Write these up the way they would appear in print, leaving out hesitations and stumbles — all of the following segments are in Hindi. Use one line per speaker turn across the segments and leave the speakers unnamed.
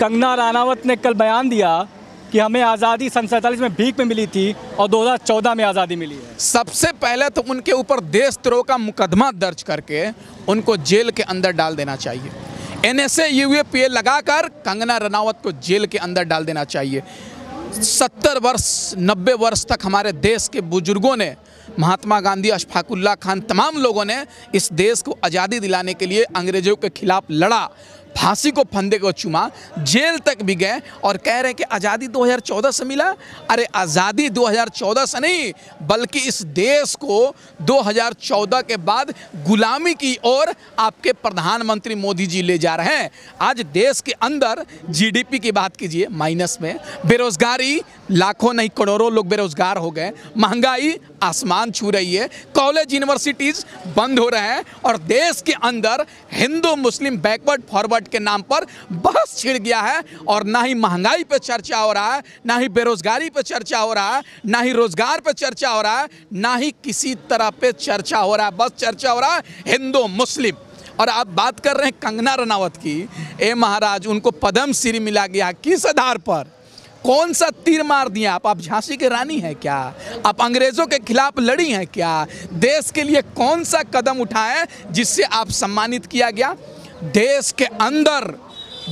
कंगना रनावत ने कल बयान दिया कि हमें आज़ादी सन 47 में भीख में मिली थी और 2014 में आज़ादी मिली है।
सबसे पहले तो उनके ऊपर देशद्रोह का मुकदमा दर्ज करके उनको जेल के अंदर डाल देना चाहिए। NSA UAPA लगाकर कंगना रनावत को जेल के अंदर डाल देना चाहिए। 70 वर्ष 90 वर्ष तक हमारे देश के बुजुर्गों ने, महात्मा गांधी, अशफाक उल्लाह खान, तमाम लोगों ने इस देश को आज़ादी दिलाने के लिए अंग्रेज़ों के खिलाफ लड़ा, फांसी को फंदे को चूमा, जेल तक भी गए और कह रहे हैं कि आज़ादी 2014 से मिला। अरे आज़ादी 2014 से नहीं, बल्कि इस देश को 2014 के बाद गुलामी की ओर आपके प्रधानमंत्री मोदी जी ले जा रहे हैं। आज देश के अंदर GDP की बात कीजिए माइनस में, बेरोजगारी लाखों नहीं करोड़ों लोग बेरोजगार हो गए, महंगाई आसमान छू रही है, कॉलेज यूनिवर्सिटीज़ बंद हो रहे हैं और देश के अंदर हिंदू मुस्लिम बैकवर्ड फॉरवर्ड के नाम पर बहस छिड़ गया है। और ना ही महंगाई पे चर्चा हो रहा है, ना ही बेरोजगारी पे चर्चा हो रहा है, ना ही रोजगार पे चर्चा हो रहा है, ना ही किसी तरह पे चर्चा हो रहा है। बस चर्चा हो रहा है हिंदू मुस्लिम। और आप बात कर रहे हैं कंगना रनावत की, ए महाराज, उनको पद्म श्री मिला गया, किस आधार पर? कौन सा तीर मार दिया आप झांसी की रानी हैं क्या? आप अंग्रेजों के खिलाफ लड़ी हैं क्या? देश के लिए कौन सा कदम उठाए जिससे आप सम्मानित किया गया? देश के अंदर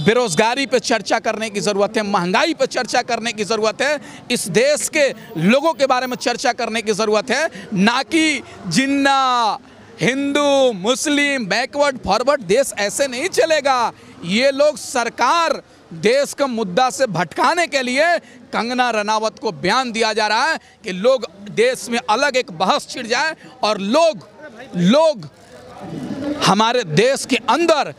बेरोजगारी पे चर्चा करने की ज़रूरत है, महंगाई पे चर्चा करने की ज़रूरत है, इस देश के लोगों के बारे में चर्चा करने की ज़रूरत है, ना कि जिन्ना हिंदू मुस्लिम बैकवर्ड फॉरवर्ड। देश ऐसे नहीं चलेगा। ये लोग सरकार देश का मुद्दा से भटकाने के लिए कंगना रनावत को बयान दिया जा रहा है कि लोग देश में अलग एक बहस छिड़ जाए और लोग हमारे देश के अंदर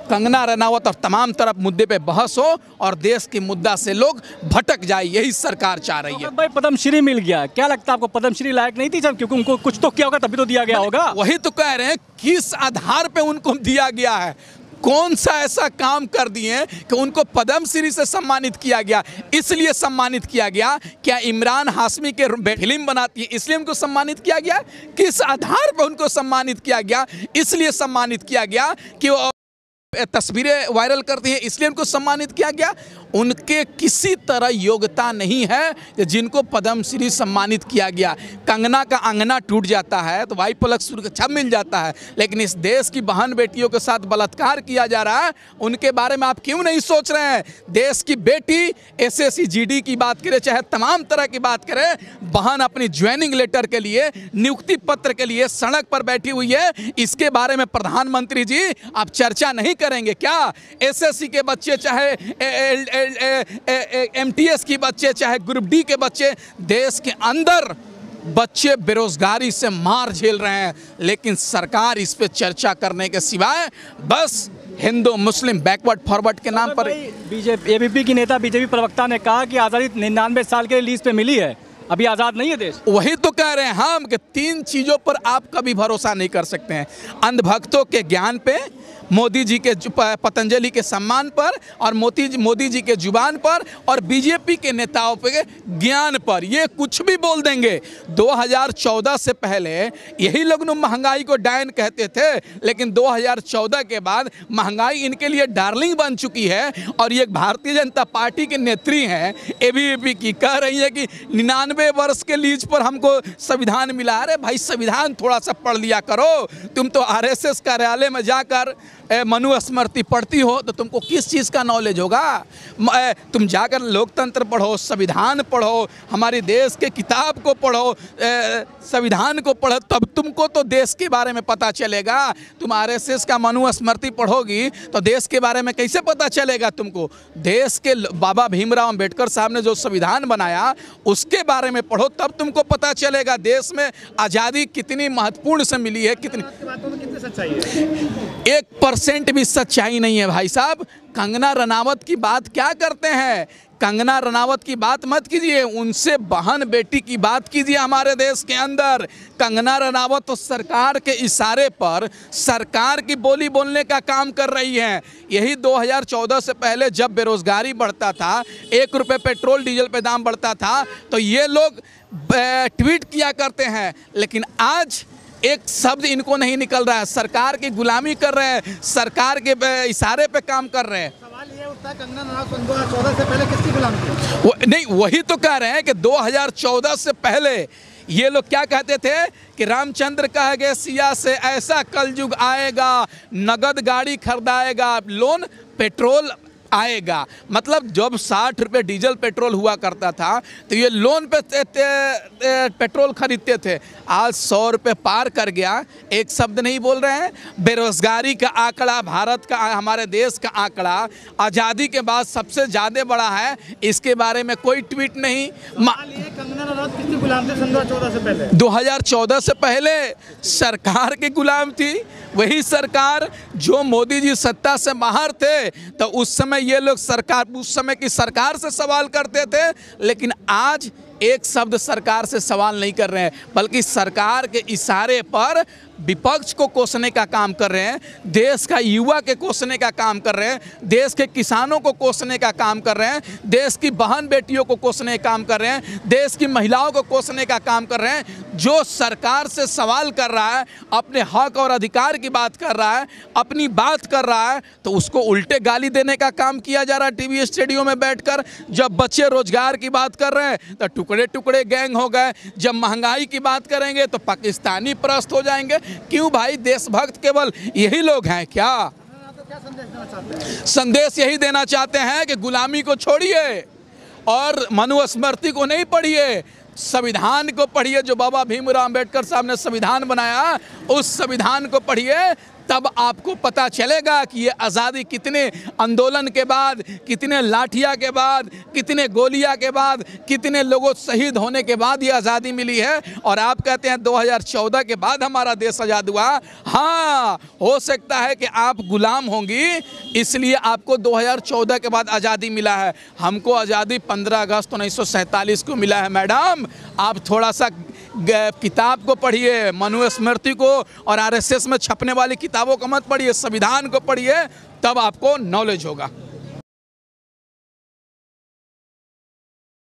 कंगना रनावत और तमाम तरफ मुद्दे पे बहस हो और देश के मुद्दा से लोग भटक जाए, यही सरकार चाह रही है।
भाई पद्मश्री मिल गया, क्या लगता है आपको पद्मश्री लायक नहीं थी जब? क्योंकि उनको कुछ तो किया होगा तभी तो दिया गया होगा।
वही तो कह रहे हैं, किस आधार पे उनको दिया गया है? कौन सा ऐसा काम कर दिए कि उनको पद्मश्री से सम्मानित किया गया? इसलिए सम्मानित किया गया, क्या इमरान हाशमी के फिल्म बनाती है इसलिए उनको सम्मानित किया गया? किस आधार पर उनको सम्मानित किया गया? इसलिए सम्मानित किया गया कि वो तस्वीरें वायरल करती हैं इसलिए उनको सम्मानित किया गया? उनके किसी तरह योग्यता नहीं है जिनको पद्मश्री सम्मानित किया गया। कंगना का अंगना टूट जाता है तो भाई पलक सुरक्षा मिल जाता है, लेकिन इस देश की बहन बेटियों के साथ बलात्कार किया जा रहा है, उनके बारे में आप क्यों नहीं सोच रहे हैं? देश की बेटी SSC GD की बात करें, चाहे तमाम तरह की बात करें, बहन अपनी ज्वाइनिंग लेटर के लिए, नियुक्ति पत्र के लिए सड़क पर बैठी हुई है। इसके बारे में प्रधानमंत्री जी आप चर्चा नहीं करेंगे क्या? SSC के बच्चे, चाहे MTS की बच्चे, चाहे ग्रुप D के बच्चे, देश के अंदर बच्चे बेरोजगारी से मार झेल रहे हैं, लेकिन सरकार इस पे चर्चा करने के सिवाय बस हिंदू मुस्लिम बैकवर्ड फॉरवर्ड के नाम पर।
बीजेपी ABP की नेता, BJP प्रवक्ता ने कहा कि आज़ादी 99 साल के लीज पे मिली है, अभी आज़ाद नहीं है देश।
वही तो कह रहे हैं हम कि 3 चीज़ों पर आप कभी भरोसा नहीं कर सकते हैं: अंधभक्तों के ज्ञान पे, मोदी जी के पतंजलि के सम्मान पर, और मोदी जी के जुबान पर, और बीजेपी के नेताओं पे ज्ञान पर। ये कुछ भी बोल देंगे। 2014 से पहले यही लोग महंगाई को डायन कहते थे, लेकिन 2014 के बाद महंगाई इनके लिए डार्लिंग बन चुकी है। और ये भारतीय जनता पार्टी के नेत्री हैं ABP की, कह रही है कि 99 वर्ष के लीज पर हमको संविधान मिला। अरे भाई, संविधान थोड़ा सा पढ़ लिया करो। तुम तो RSS कार्यालय में जाकर मनुस्मृति पढ़ती हो तो तुमको किस चीज़ का नॉलेज होगा? तुम जाकर लोकतंत्र पढ़ो, संविधान पढ़ो, हमारे देश के किताब को पढ़ो, संविधान को पढ़ो, तब तुमको तो देश के बारे में पता चलेगा। तुम RSS का मनुस्मृति पढ़ोगी तो देश के बारे में कैसे पता चलेगा तुमको? देश के बाबा भीमराव अम्बेडकर साहब ने जो संविधान बनाया उसके बारे में पढ़ो, तब तुमको पता चलेगा देश में आज़ादी कितनी महत्वपूर्ण से मिली है। कितनी सच्चाई है? 1% भी सच्चाई नहीं है भाई साहब। कंगना रनावत की बात क्या करते हैं? कंगना रनावत की बात मत कीजिए, उनसे बहन बेटी की बात कीजिए। हमारे देश के अंदर कंगना रनावत तो सरकार के इशारे पर सरकार की बोली बोलने का काम कर रही हैं। यही 2014 से पहले जब बेरोजगारी बढ़ता था, 1 रुपये पेट्रोल डीजल पे दाम बढ़ता था, तो ये लोग ट्वीट किया करते हैं, लेकिन आज एक शब्द इनको नहीं निकल रहा है। सरकार की गुलामी कर रहे हैं, सरकार के इशारे पे काम कर रहे हैं।
ये उठता है कंगना रनावत 2014 से पहले किसकी गुलाम थी?
नहीं, वही तो कह रहे हैं कि 2014 से पहले ये लोग क्या कहते थे कि रामचंद्र कह गए सिया से ऐसा कलयुग आएगा, नगद गाड़ी खरीदाएगा, लोन पेट्रोल आएगा। मतलब जब 60 रुपये डीजल पेट्रोल हुआ करता था तो ये लोन पे पेट्रोल खरीदते थे। आज 100 रुपये पार कर गया, एक शब्द नहीं बोल रहे हैं। बेरोजगारी का आंकड़ा, भारत का, हमारे देश का आंकड़ा आज़ादी के बाद सबसे ज़्यादा बड़ा है, इसके बारे में कोई ट्वीट नहीं।
कंगना रनावत किसकी गुलाम थी 2014 से पहले?
2014 से पहले सरकार की गुलाम थी। वही सरकार जो मोदी जी सत्ता से बाहर थे तो उस समय ये लोग सरकार, उस समय की सरकार से सवाल करते थे, लेकिन आज एक शब्द सरकार से सवाल नहीं कर रहे हैं, बल्कि सरकार के इशारे पर विपक्ष को कोसने का काम कर रहे हैं, देश का युवा के कोसने का काम कर रहे हैं, देश के किसानों को कोसने का काम कर रहे हैं, देश की बहन बेटियों को कोसने का काम कर रहे हैं, देश की महिलाओं को कोसने का काम कर रहे हैं। जो सरकार से सवाल कर रहा है, अपने हक और अधिकार की बात कर रहा है, अपनी बात कर रहा है, तो उसको उल्टे गाली देने का काम किया जा रहा है टीवी स्टूडियो में बैठकर। जब बच्चे रोजगार की बात कर रहे हैं तो टुकड़े टुकड़े गैंग हो गए, जब महंगाई की बात करेंगे तो पाकिस्तानी प्रस्त हो जाएंगे। क्यों भाई, देशभक्त केवल यही लोग हैं क्या?
तो क्या संदेश देना चाहते हैं?
संदेश यही देना चाहते हैं कि गुलामी को छोड़िए और मनुस्मृति को नहीं पढ़िए, संविधान को पढ़िए। जो बाबा भीमराव अंबेडकर साहब ने संविधान बनाया, उस संविधान को पढ़िए, तब आपको पता चलेगा कि ये आज़ादी कितने आंदोलन के बाद, कितने लाठियाँ के बाद, कितने गोलियाँ के बाद, कितने लोगों शहीद होने के बाद ये आज़ादी मिली है। और आप कहते हैं 2014 के बाद हमारा देश आज़ाद हुआ। हाँ, हो सकता है कि आप गुलाम होंगी, इसलिए आपको 2014 के बाद आज़ादी मिला है। हमको आज़ादी 15 अगस्त 1947 को मिला है। मैडम, आप थोड़ा सा किताब को पढ़िए, मनुस्मृति को और आरएसएस में छपने वाली किताबों को मत पढ़िए, संविधान को पढ़िए, तब आपको नॉलेज होगा।